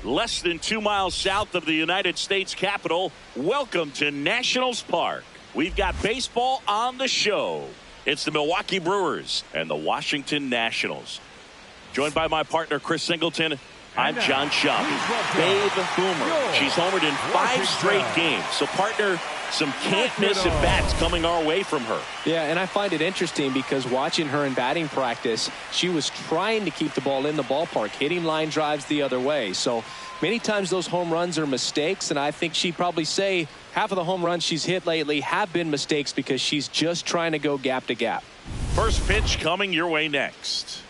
Less than 2 miles south of the United States Capitol. Welcome to Nationals Park. We've got baseball on the show. It's the Milwaukee Brewers and the Washington Nationals. Joined by my partner, Chris Singleton. I'm John Schaub. Babe Boomer. She's homered in 5 straight games. So, partner, some can't-miss at-bats coming our way from her. Yeah, and I find it interesting because watching her in batting practice, she was trying to keep the ball in the ballpark, hitting line drives the other way. So many times those home runs are mistakes, and I think she'd probably say half of the home runs she's hit lately have been mistakes because she's just trying to go gap to gap. First pitch coming your way next.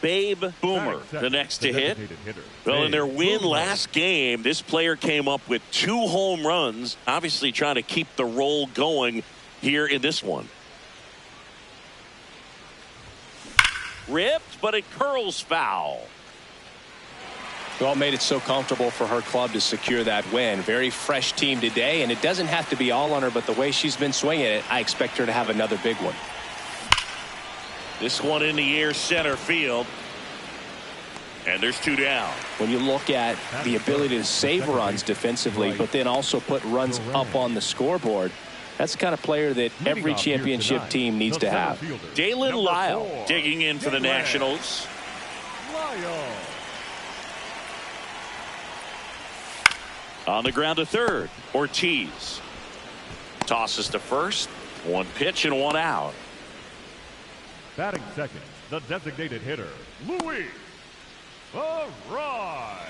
Babe Boomer, the next to hit. Well, in their win last game, this player came up with 2 home runs, obviously trying to keep the roll going here in this one. Ripped, but it curls foul. Well, made it so comfortable for her club to secure that win. Very fresh team today, and it doesn't have to be all on her, but the way she's been swinging it, I expect her to have another big one. This one in the air, center field. And there's 2 down. When you look at the ability to save runs defensively, but then also put runs up on the scoreboard, that's the kind of player that every championship team needs to have. Dalen Lyle digging in for the Nationals. On the ground to third, Ortiz. Tosses to first. 1 pitch and 1 out. Batting second, the designated hitter, Louis. All right.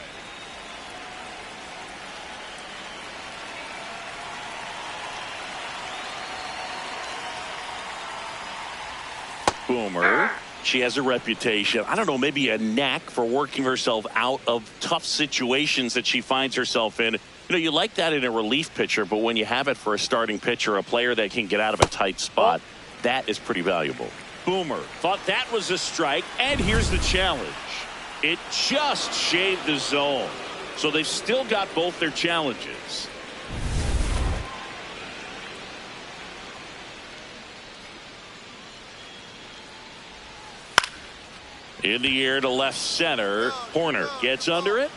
Boomer. She has a reputation, I don't know, maybe a knack for working herself out of tough situations that she finds herself in. You know, you like that in a relief pitcher, but when you have it for a starting pitcher, a player that can get out of a tight spot, that is pretty valuable. Boomer thought that was a strike, and here's the challenge. It just shaved the zone. So they've still got both their challenges. In the air to left center. Horner gets under it.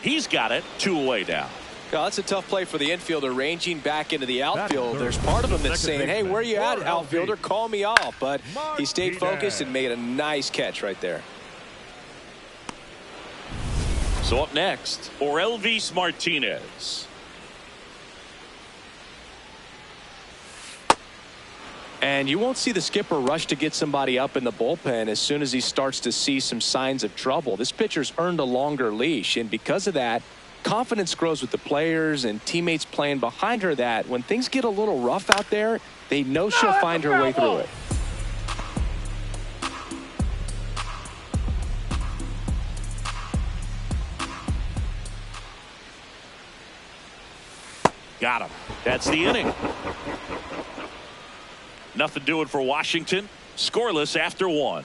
He's got it. 2 away now. Well, that's a tough play for the infielder, ranging back into the outfield. There's part of him that's saying, hey, where are you at, outfielder? Call me off. But he stayed focused and made a nice catch right there. So up next, Orelvis Martinez. And you won't see the skipper rush to get somebody up in the bullpen as soon as he starts to see some signs of trouble. This pitcher's earned a longer leash, and because of that, confidence grows with the players and teammates playing behind her that when things get a little rough out there, they know she'll find her way through it. Got him. That's the inning. Nothing doing for Washington. Scoreless after 1.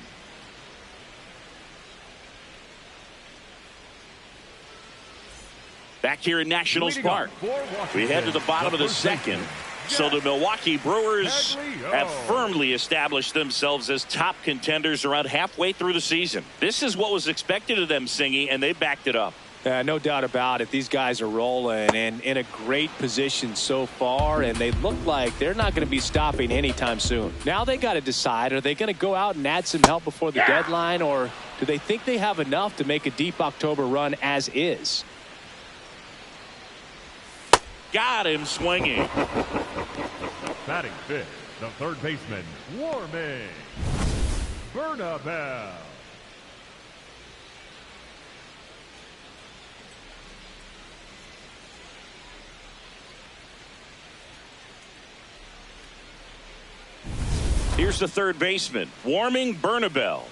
Back here in Nationals Park, we head to the bottom of the second. So the Milwaukee Brewers have firmly established themselves as top contenders around halfway through the season. This is what was expected of them, Singy, and they backed it up. No doubt about it. These guys are rolling and in a great position so far, and they look like they're not going to be stopping anytime soon. Now they got to decide, are they going to go out and add some help before the deadline, or do they think they have enough to make a deep October run as is? Got him swinging. Batting fifth, the third baseman, Warming. Bernabel. Here's the third baseman, Warming Bernabel.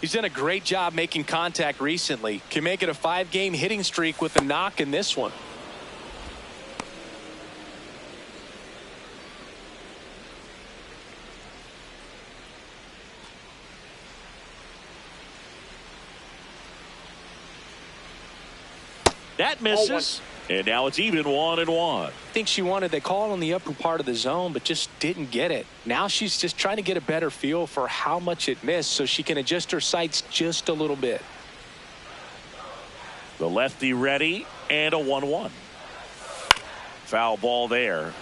He's done a great job making contact recently. Can make it a 5-game hitting streak with a knock in this one. That misses. And now it's even 1-1. I think she wanted the call on the upper part of the zone, but just didn't get it. Now she's just trying to get a better feel for how much it missed so she can adjust her sights just a little bit. The lefty ready, and a 1-1. Foul ball there.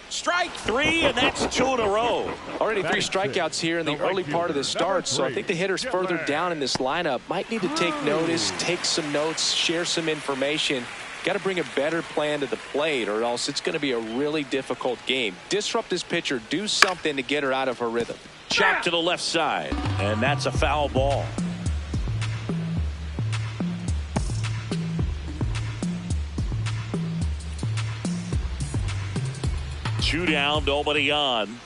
Strike three, and that's 2 in a row. Already 3 strikeouts here in the early part of the start, so I think the hitters further down in this lineup might need to take notice, take some notes, share some information. Got to bring a better plan to the plate, or else it's going to be a really difficult game. Disrupt this pitcher, do something to get her out of her rhythm. Chop to the left side, and that's a foul ball. Two down, nobody on.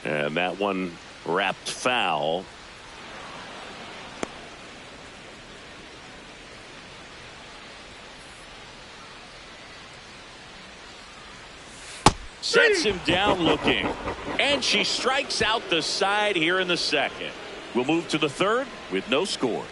And that one wrapped foul. Sets him down looking. And she strikes out the side here in the second. We'll move to the third with no score.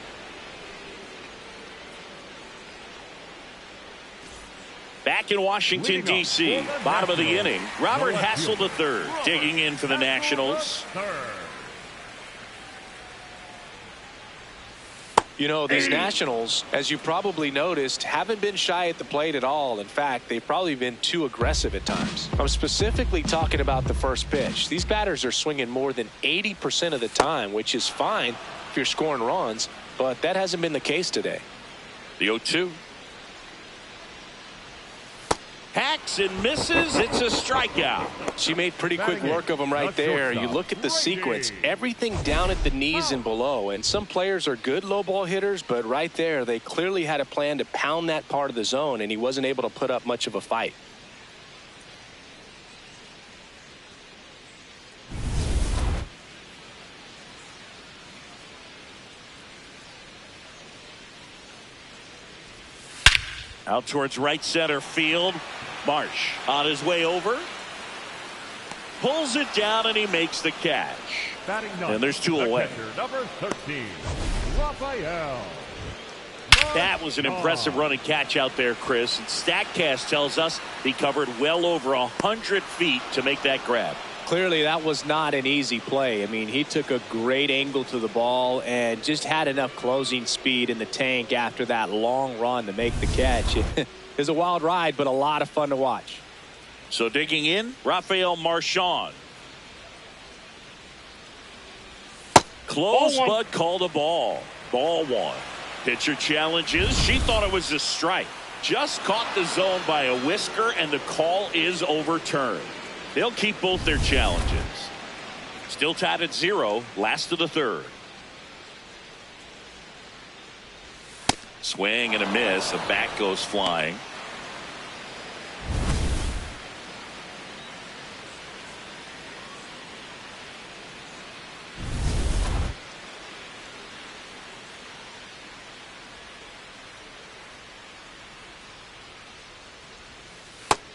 Back in Washington, D.C., bottom of the inning, Robert Hassel III digging in for the Nationals. You know, these Nationals, as you probably noticed, haven't been shy at the plate at all. In fact, they've probably been too aggressive at times. I'm specifically talking about the first pitch. These batters are swinging more than 80% of the time, which is fine if you're scoring runs, but that hasn't been the case today. The 0-2. Hacks and misses. It's a strikeout. She made pretty quick work of them right there. You look at the sequence, everything down at the knees and below. And some players are good low ball hitters, but right there, they clearly had a plan to pound that part of the zone, and he wasn't able to put up much of a fight. Out towards right center field. Marsh on his way over. Pulls it down, and he makes the catch. And there's 2 away. Number 13, Raphael. That was an impressive running catch out there, Chris. And StatCast tells us he covered well over 100 feet to make that grab. Clearly, that was not an easy play. I mean, he took a great angle to the ball and just had enough closing speed in the tank after that long run to make the catch. It was a wild ride, but a lot of fun to watch. So digging in, Rafael Marchand. Close, but called a ball. Ball 1. Pitcher challenges. She thought it was a strike. Just caught the zone by a whisker, and the call is overturned. They'll keep both their challenges. Still tied at 0, last of the third. Swing and a miss. A bat goes flying.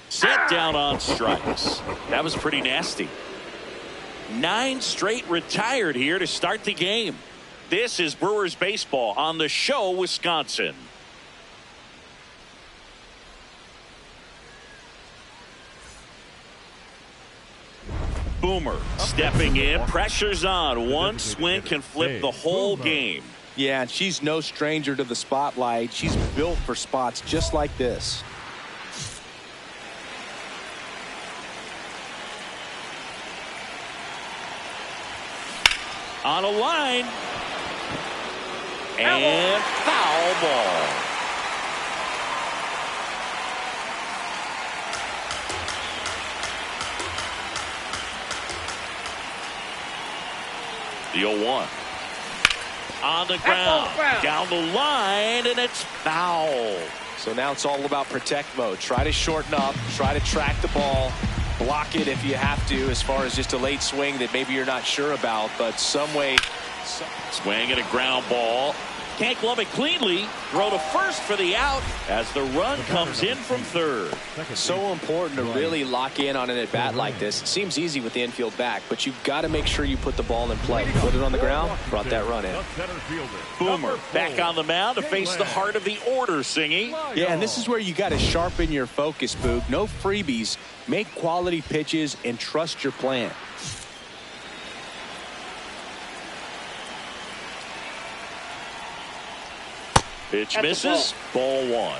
Set down on strikes. That was pretty nasty. 9 straight retired here to start the game. This is Brewers baseball on the show, Wisconsin. Boomer stepping in. Pressure's on. One swing can flip the whole game. Yeah, and she's no stranger to the spotlight. She's built for spots just like this. On a line. And foul ball. The 0-1. On the ground. Down the line, and it's foul. So now it's all about protect mode. Try to shorten up. Try to track the ball. Block it if you have to, as far as just a late swing that maybe you're not sure about, but some way. Swing and a ground ball Can't glove it cleanly. Throw to first for the out as the run comes in from third. So important to really lock in on an at-bat like this. It seems easy with the infield back, but you've got to make sure you put the ball in play. Put it on the ground, brought that run in. Boomer back on the mound to face the heart of the order, Singy. Yeah, and this is where you got to sharpen your focus, Boog. No freebies. Make quality pitches and trust your plan. Pitch misses. Ball one.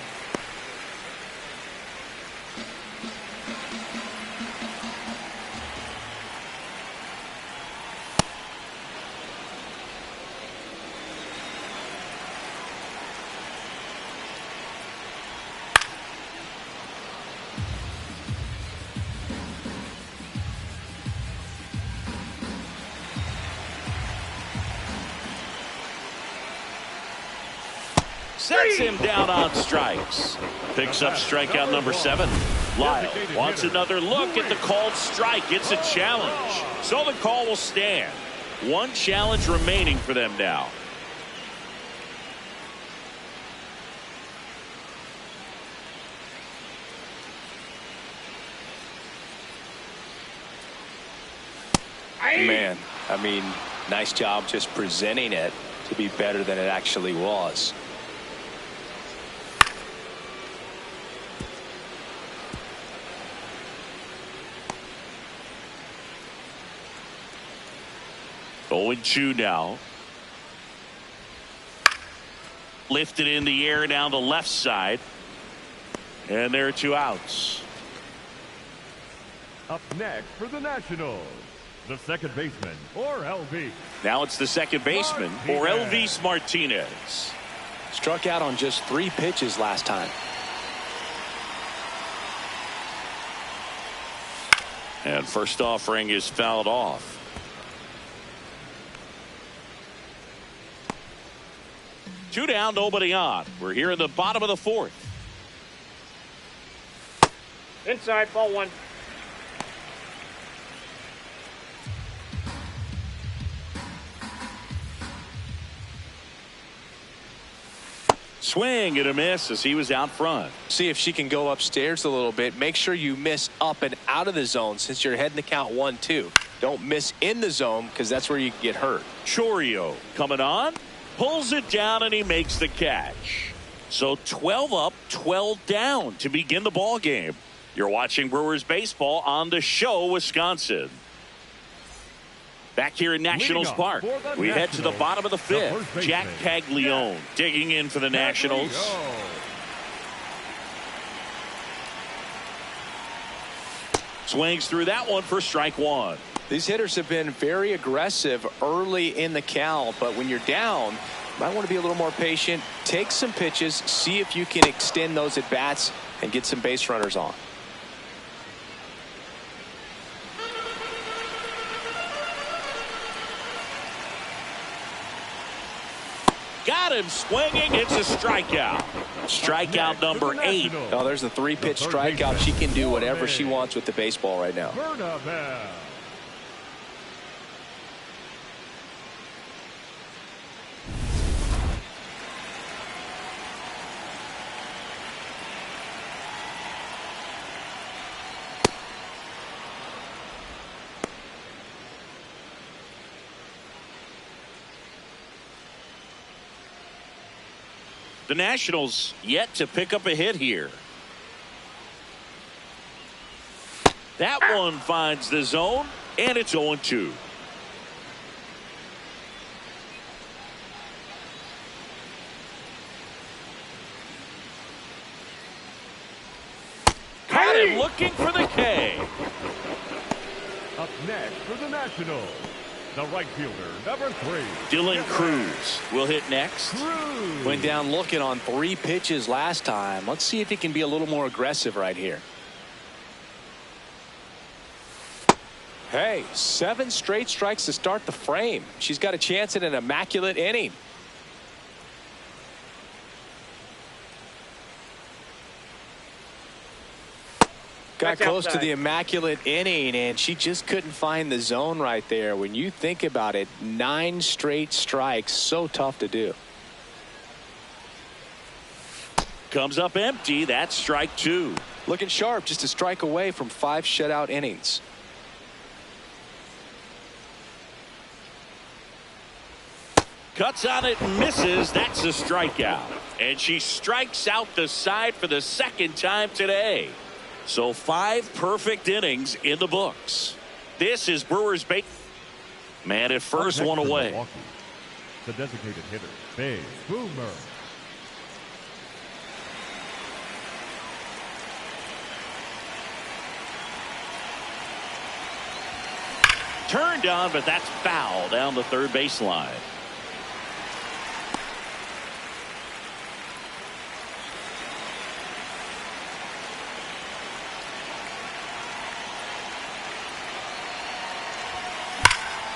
Sets him down on strikes. Picks up strikeout number 7. Lyle wants another look at the called strike. It's a challenge. So the call will stand. One challenge remaining for them now. Man, I mean, nice job just presenting it to be better than it actually was. Going 2 now. Lifted in the air down the left side. And there are 2 outs. Up next for the Nationals, the second baseman, or LV. Now it's the second baseman, or Elvis Martinez. Struck out on just 3 pitches last time. And first offering is fouled off. Two down, nobody on. We're here in the bottom of the 4th. Inside, ball 1. Swing and a miss as he was out front. See if she can go upstairs a little bit. Make sure you miss up and out of the zone since you're heading to count 1-2. Don't miss in the zone because that's where you can get hurt. Chorio coming on. Pulls it down and he makes the catch. So 12 up, 12 down to begin the ball game. You're watching Brewers baseball on the show, Wisconsin. Back here in Nationals Park, we head to the bottom of the 5th. Jack Caglione digging in for the Nationals. Swings through that one for strike 1. These hitters have been very aggressive early in the count, but when you're down, you might want to be a little more patient. Take some pitches, see if you can extend those at bats and get some base runners on. Got him swinging. It's a strikeout. Strikeout number 8. Oh, there's the 3-pitch strikeout. She can do whatever she wants with the baseball right now. The Nationals yet to pick up a hit here. That one finds the zone, and it's 0-2. Caught him looking for the K. Up next for the Nationals, the right fielder, number 3. Dylan Cruz will hit next. Went down looking on 3 pitches last time. Let's see if he can be a little more aggressive right here. Hey, 7 straight strikes to start the frame. She's got a chance at an immaculate inning. Got close to the immaculate inning, and she just couldn't find the zone right there. When you think about it, 9 straight strikes, so tough to do. comes up empty. That's strike 2. Looking sharp, just a strike away from 5 shutout innings. Cuts on it and misses. That's a strikeout. And she strikes out the side for the second time today. So 5 perfect innings in the books. This is Brewers base. Man at first, one away. The designated hitter, Big Boomer. Turned on, but that's foul down the third baseline.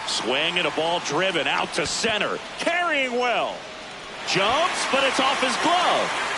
Swing and a ball driven out to center. Carrying well. Jumps, but it's off his glove.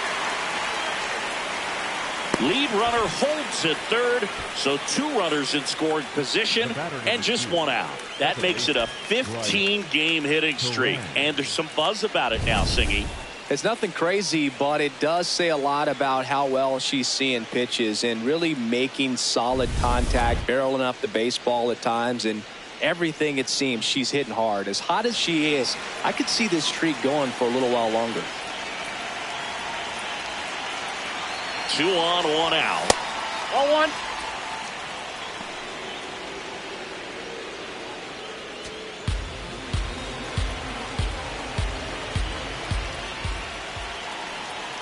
Lead runner holds at third, so 2 runners in scoring position and just 1 out. That makes it a 15-game hitting streak, and there's some buzz about it now, Singy. It's nothing crazy, but it does say a lot about how well she's seeing pitches and really making solid contact, barreling up the baseball at times, and everything it seems she's hitting hard. As hot as she is, I could see this streak going for a little while longer. 2 on, 1 out. 0-1.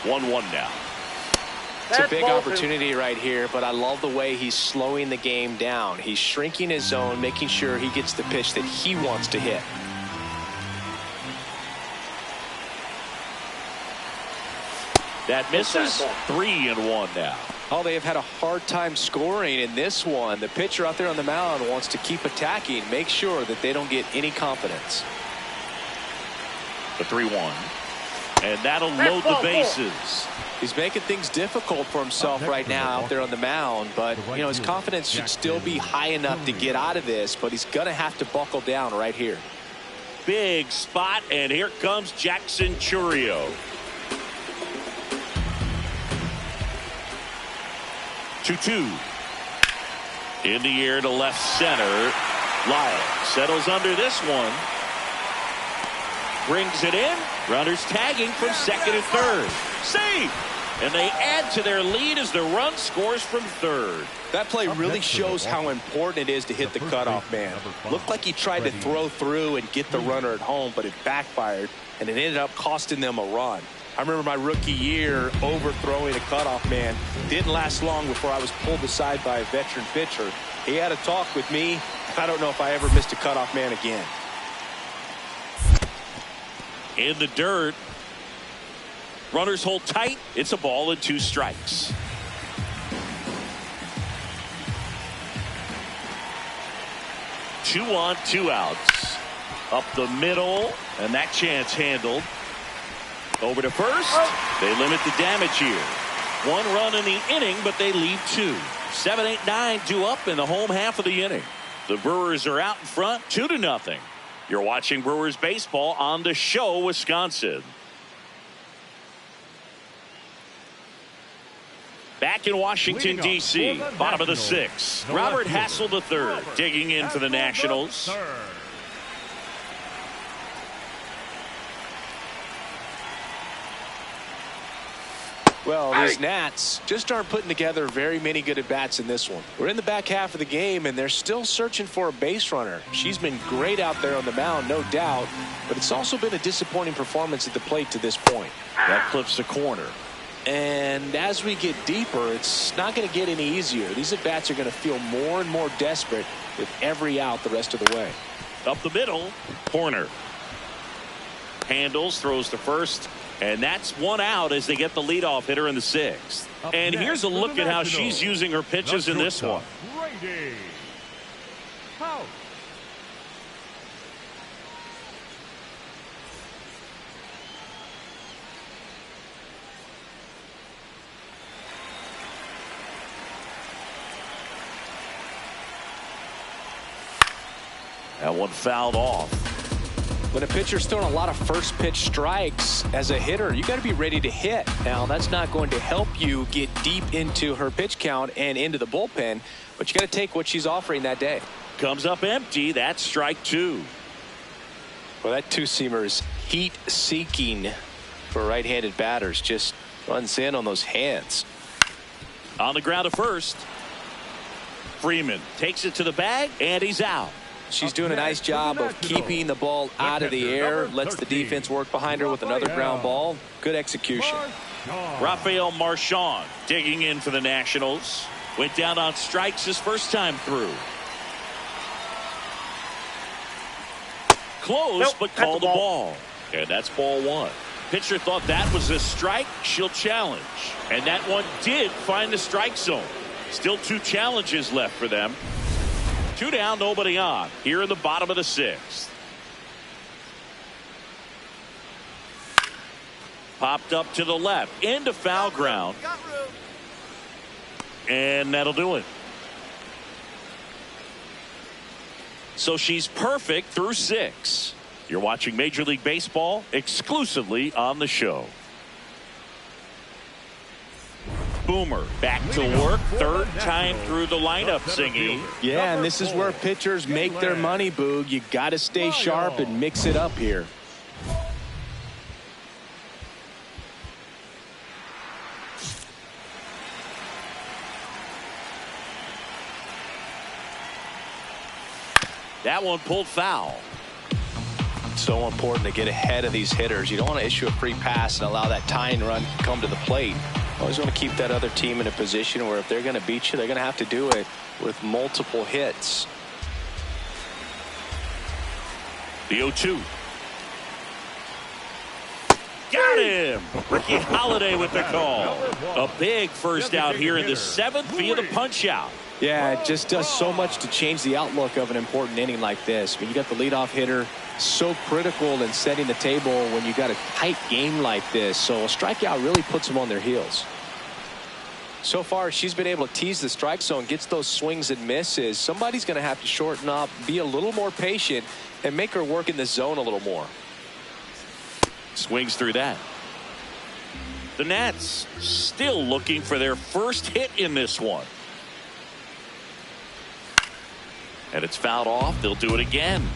One now. It's a big opportunity right here, but I love the way he's slowing the game down. He's shrinking his zone, making sure he gets the pitch that he wants to hit. That misses. 3-1 now. Oh, they have had a hard time scoring in this one. The pitcher out there on the mound wants to keep attacking, make sure that they don't get any confidence. The 3-1. And that'll load the bases. He's making things difficult for himself right now out there on the mound, but you know his confidence should still be high enough to get out of this, but he's going to have to buckle down right here. Big spot, and here comes Jackson Chourio. 2-2. In the air to left center. Lyle settles under this one. Brings it in. Runners tagging from second and third. Save! And they add to their lead as the run scores from third. That play really shows how important it is to hit the cutoff man. Looked like he tried to throw through and get the runner at home, but it backfired, and it ended up costing them a run. I remember my rookie year overthrowing a cutoff man. Didn't last long before I was pulled aside by a veteran pitcher. He had a talk with me. I don't know if I ever missed a cutoff man again. In the dirt. Runners hold tight. It's a ball and 2 strikes. Two on, 2 outs. Up the middle, and that chance handled. Over to first. They limit the damage here. 1 run in the inning, but they leave 2. 7, 8, 9 due up in the home half of the inning. The Brewers are out in front, 2-0. You're watching Brewers baseball on The Show, Wisconsin. Back in Washington, D.C., bottom of the 6th. Robert Hassel III digging in for the Nationals. Well, these Nats just aren't putting together very many good at-bats in this one. We're in the back half of the game, and they're still searching for a base runner. She's been great out there on the mound, no doubt, but it's also been a disappointing performance at the plate to this point. That clips the corner. And as we get deeper, it's not going to get any easier. These at-bats are going to feel more and more desperate with every out the rest of the way. Up the middle, corner. Handles, throws to first. And that's 1 out as they get the leadoff hitter in the 6th. And here's a look at how she's using her pitches in this one. That one fouled off. When a pitcher's throwing a lot of first pitch strikes as a hitter, you got to be ready to hit. Now, that's not going to help you get deep into her pitch count and into the bullpen, but you got to take what she's offering that day. Comes up empty. That's strike two. Well, that two-seamer is heat-seeking for right-handed batters. Just runs in on those hands. On the ground to first. Freeman takes it to the bag, and he's out. She's doing a nice job of keeping the ball out of the air. Lets the defense work behind her with another ground ball. Good execution. Rafael Marchand digging in for the Nationals. Went down on strikes his first time through. Close, but called the ball. And that's ball one. Pitcher thought that was a strike. She'll challenge. And that one did find the strike zone. Still two challenges left for them. Two down, nobody on. Here in the bottom of the sixth. Popped up to the left. Into foul ground. And that'll do it. So she's perfect through six. You're watching Major League Baseball exclusively on the show. Boomer back to work, third time through the lineup singing. Yeah, and this is where pitchers make their money, Boog. You got to stay sharp and mix it up here. That one pulled foul. So important to get ahead of these hitters. You don't want to issue a free pass and allow that tying run to come to the plate. Always want to keep that other team in a position where if they're going to beat you, they're going to have to do it with multiple hits. The 0-2. Got him. Ricky Holiday with the call. A big first out here in the seventh via the punch out. Yeah, it just does so much to change the outlook of an important inning like this. When you got the leadoff hitter, so critical in setting the table when you got a tight game like this. So a strikeout really puts them on their heels. So far, she's been able to tease the strike zone, gets those swings and misses. Somebody's going to have to shorten up, be a little more patient, and make her work in the zone a little more. Swings through that. The Nats still looking for their first hit in this one. And it's fouled off. They'll do it again.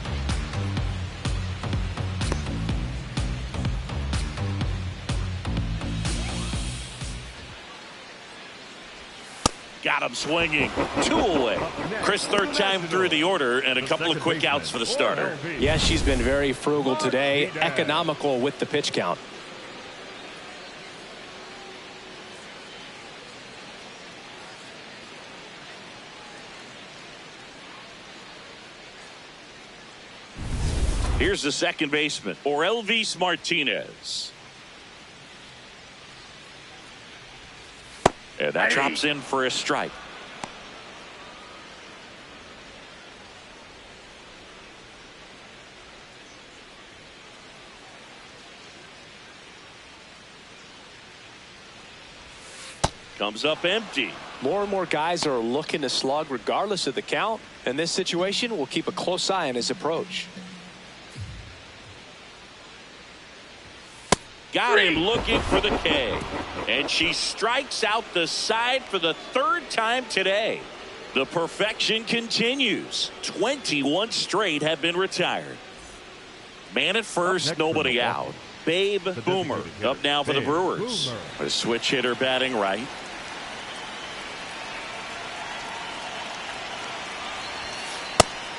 Got him swinging. Two away. Chris, third time through the order, and a couple of quick outs for the starter. Yeah, she's been very frugal today. Economical with the pitch count. Here's the second baseman, Elvis Martinez. And that drops in for a strike. Comes up empty. More and more guys are looking to slug regardless of the count. In this situation, we'll keep a close eye on his approach. Got him looking for the K. And she strikes out the side for the third time today. The perfection continues. 21 straight have been retired. Man at first, nobody out. Babe Boomer up now for the Brewers. A switch hitter batting right.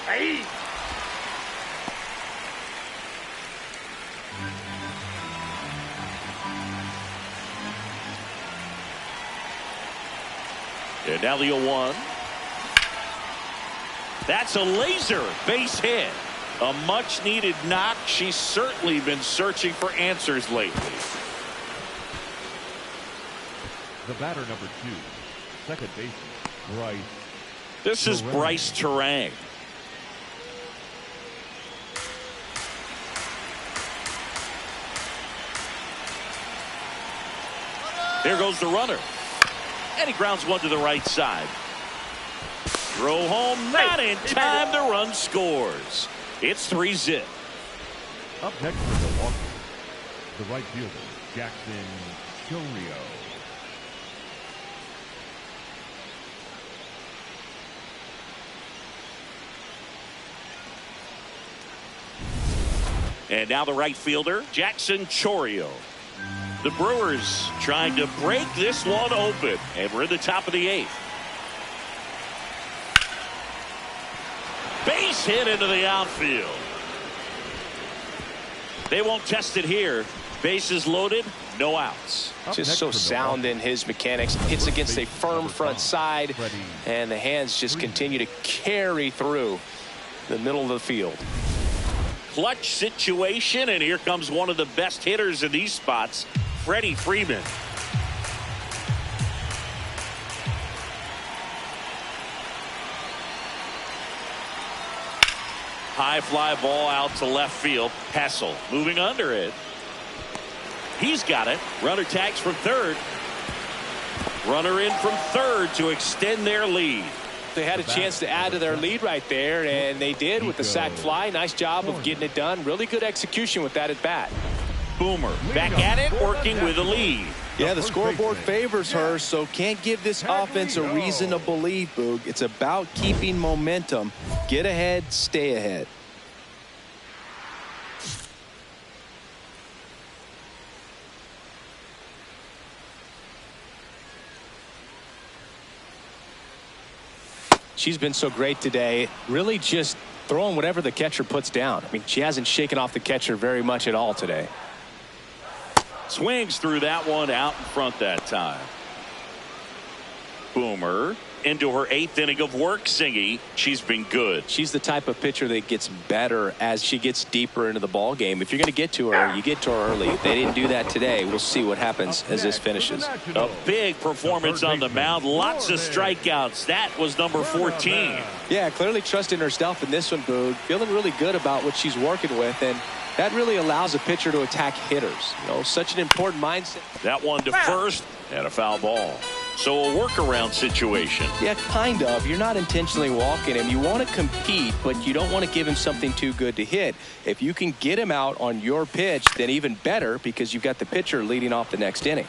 Hey. And now the 0-1. That's a laser base hit. A much needed knock. She's certainly been searching for answers lately. The batter number 2, second baseman, Bryce. This is Bryce Terang. There goes the runner. And he grounds one to the right side. Throw home, not in time. The run scores. It's 3-zip. Up next for Milwaukee, the right fielder, Jackson Chourio. And now the right fielder, Jackson Chourio. The Brewers trying to break this one open, and we're in the top of the 8th. Base hit into the outfield. They won't test it here. Bases loaded, no outs. Just so sound in his mechanics. Hits against a firm front side, and the hands just continue to carry through the middle of the field. Clutch situation, and here comes one of the best hitters in these spots, Freddie Freeman. High fly ball out to left field. Hessel moving under it. He's got it. Runner tags from third. Runner in from third to extend their lead. They had a chance to add to their lead right there, and they did with the sac fly. Nice job of getting it done. Really good execution with that at bat. Boomer back at it, working with a lead. Yeah, the scoreboard favors her, so can't give this offense a reason to believe, Boog. It's about keeping momentum. Get ahead, stay ahead. She's been so great today, really just throwing whatever the catcher puts down. I mean, she hasn't shaken off the catcher very much at all today. Swings through that one out in front that time. Boomer into her 8th inning of work. Singy, she's been good. She's the type of pitcher that gets better as she gets deeper into the ball game. If you're going to get to her, you get to her early. If they didn't do that today, we'll see what happens as this finishes. A big performance on the mound. Lots of strikeouts. That was number 14. Yeah, clearly trusting herself in this one, Boog. Feeling really good about what she's working with, and that really allows a pitcher to attack hitters. You know, such an important mindset. That one to first and a foul ball. So a workaround situation. Yeah, kind of. You're not intentionally walking him. You want to compete, but you don't want to give him something too good to hit. If you can get him out on your pitch, then even better, because you've got the pitcher leading off the next inning.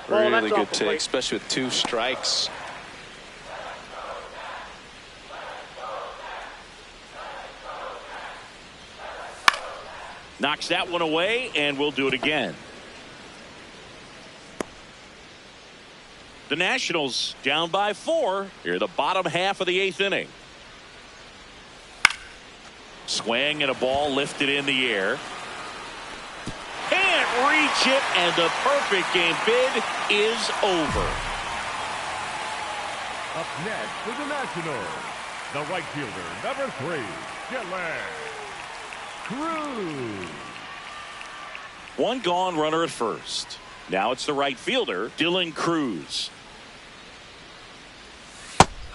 Really good take, especially with 2 strikes. Knocks that one away, and we'll do it again. The Nationals down by 4 here, the bottom half of the 8th inning. Swing and a ball lifted in the air. Can't reach it, and the perfect game bid is over. Up next for the Nationals, the right fielder, number 3, Dylan Cruz. One gone, runner at first. Now it's the right fielder, Dylan Cruz.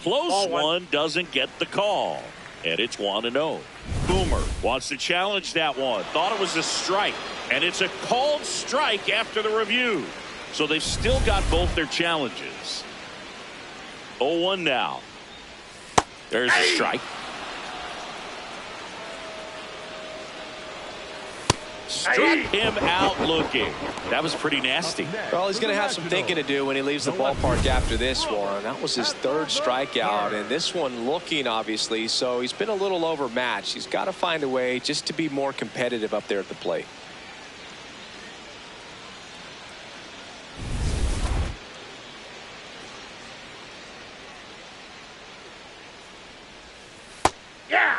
Close one, doesn't get the call. And it's 1-0. Boomer wants to challenge that one. Thought it was a strike. And it's a called strike after the review. So they've still got both their challenges. 0-1 now. There's a strike. Struck him out looking. That was pretty nasty. Well, he's going to have some thinking to do when he leaves the ballpark after this one. That was his 3rd strikeout, and this one looking, obviously, so he's been a little overmatched. He's got to find a way just to be more competitive up there at the plate. Yeah.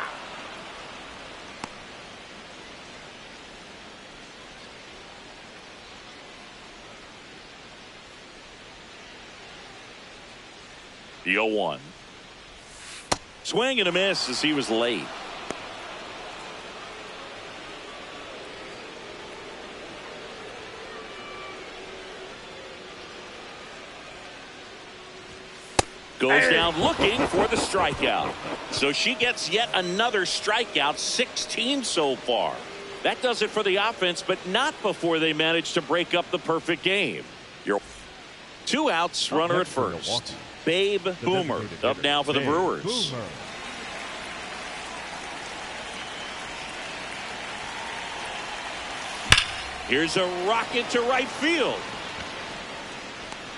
The 0-1. Swing and a miss as he was late. Goes down looking for the strikeout. So she gets yet another strikeout, 16 so far. That does it for the offense, but not before they manage to break up the perfect game. 2 outs, runner at first. Babe Boomer up now for the Brewers. Here's a rocket to right field.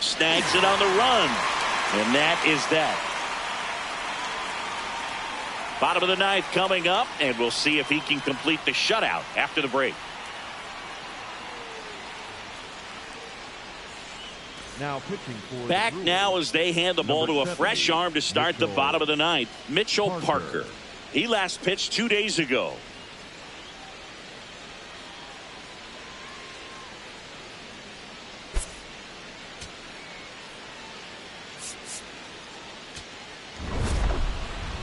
Snags it on the run. And that is that. Bottom of the 9th coming up, and we'll see if he can complete the shutout after the break. Now pitching for back now as they hand the ball to a fresh arm to start the bottom of the 9th. Mitchell Parker. He last pitched 2 days ago.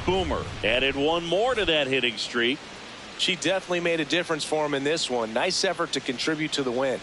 Boomer added 1 more to that hitting streak. She definitely made a difference for him in this one. Nice effort to contribute to the win.